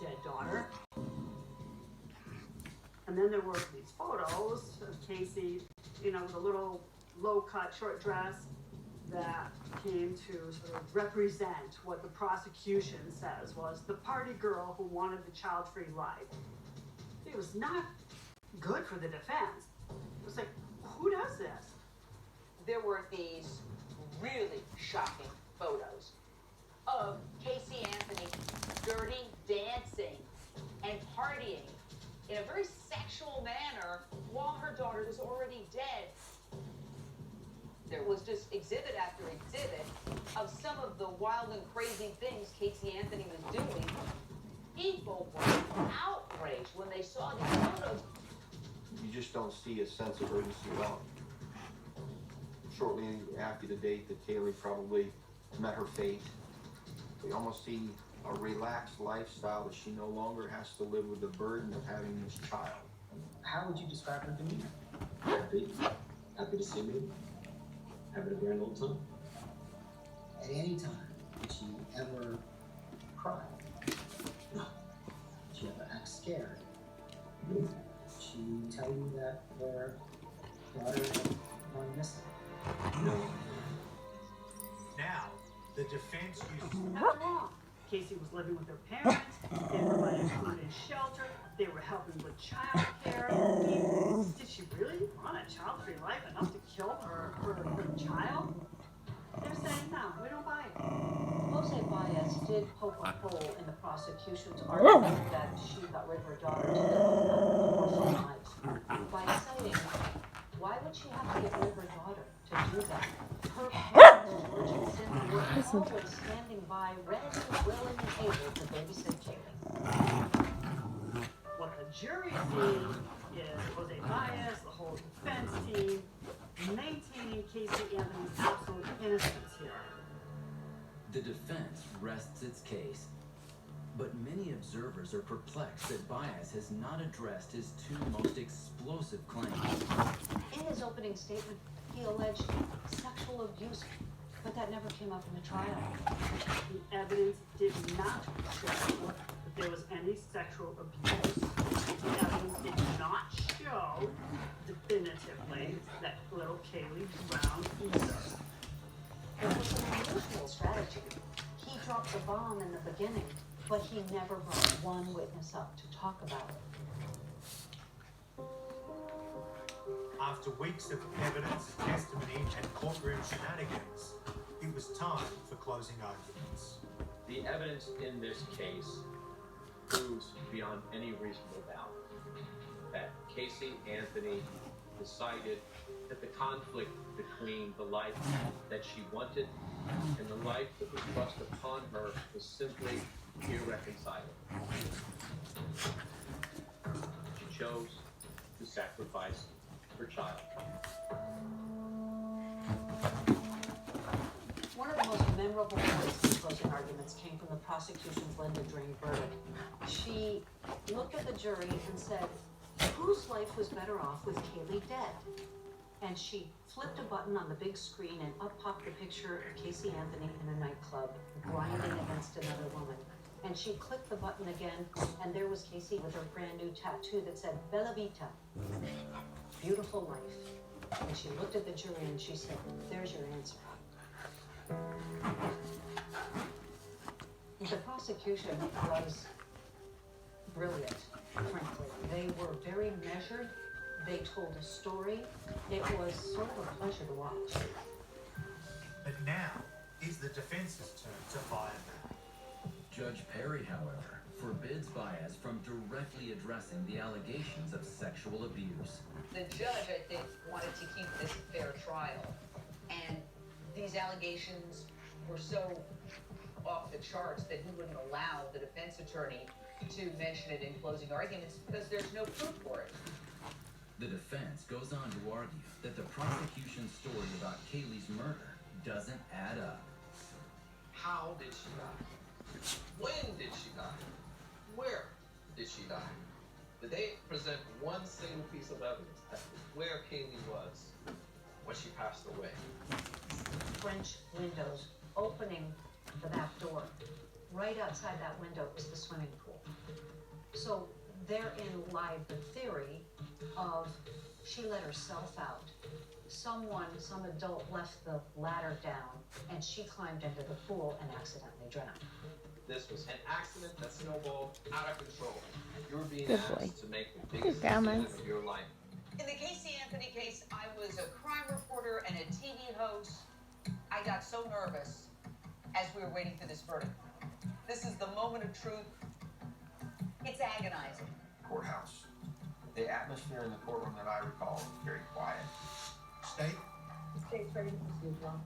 dead daughter. And then there were these photos of Casey, with a little low-cut short dress that came to sort of represent what the prosecution says was the party girl who wanted the child-free life. It was not good for the defense. It was like, who does this? There were these really shocking photos of Casey Anthony dirty dancing and partying in a very sexual manner while her daughter was already dead. There was just exhibit after exhibit of some of the wild and crazy things Casey Anthony was doing. People were outraged when they saw these photos. You just don't see a sense of urgency develop. Shortly after the date that Kaylee probably met her fate, we almost see a relaxed lifestyle that she no longer has to live with the burden of having this child. How would you describe her demeanor? Happy? Happy to see me? Having a grand old time? At any time, did she ever cry? No. Did she ever act scared? No. Did she tell you that her daughter had gone missing? No. Now, the defense uses... Nothing wrong. Casey was living with her parents, they provided food and shelter, they were helping with child care. Did she really want a child-free life enough to kill her child? They're saying, no, we don't buy it. Jose Baez did poke a hole in the prosecution's argument that she got rid of her daughter to live for some lives by citing, why would she have to get rid of her daughter to do that? Her parents, George and Cindy, were always standing by, ready, willing, and able to babysit Kaylee. What the jury sees is Jose Baez, the whole defense team, maintaining Casey Anthony's absolute innocence here. The defense rests its case, but many observers are perplexed that Baez has not addressed his two most explosive claims. In his opening statement, he alleged sexual abuse, but that never came up in the trial. The evidence did not show that there was any sexual abuse. The evidence did not show definitively that little Kaylee drowned either. It was an unusual strategy. He dropped the bomb in the beginning, but he never brought one witness up to talk about it. After weeks of evidence, testimony, and courtroom shenanigans, it was time for closing arguments. The evidence in this case proves beyond any reasonable doubt that Casey Anthony decided that the conflict between the life that she wanted and the life that was thrust upon her was simply irreconcilable. She chose to sacrifice her child. One of the most memorable points in the closing arguments came from the prosecution's Linda Drain verdict. She looked at the jury and said, whose life was better off with Kaylee dead? And she flipped a button on the big screen and up popped the picture of Casey Anthony in a nightclub, grinding against another woman. And she clicked the button again, and there was Casey with her brand new tattoo that said, Bella Vita, beautiful life. And she looked at the jury and she said, there's your answer. The prosecution was brilliant, frankly. They were very measured. They told a story. It was sort of a pleasure to watch. But now is the defense's turn to fire back. Judge Perry, however, forbids Baez from directly addressing the allegations of sexual abuse. The judge, I think, wanted to keep this a fair trial. And these allegations were so off the charts that he wouldn't allow the defense attorney to mention it in closing arguments because there's no proof for it. The defense goes on to argue that the prosecution's story about Kaylee's murder doesn't add up. How did she die? When did she die? Where did she die? Did they present one single piece of evidence as to where Kaylee was when she passed away? French windows opening the back door. Right outside that window is the swimming pool. So therein lied the theory of she let herself out. Some adult left the ladder down and she climbed into the pool and accidentally drowned. This was an accident that snowballed out of control. You were being Good asked boy. to make the biggest grandmas. decision of your life. In the Casey Anthony case, I was a crime reporter and a TV host. I got so nervous as we were waiting for this verdict. This is the moment of truth. It's agonizing. Courthouse. The atmosphere in the courtroom that I recall was very quiet. State? State's ready as usual.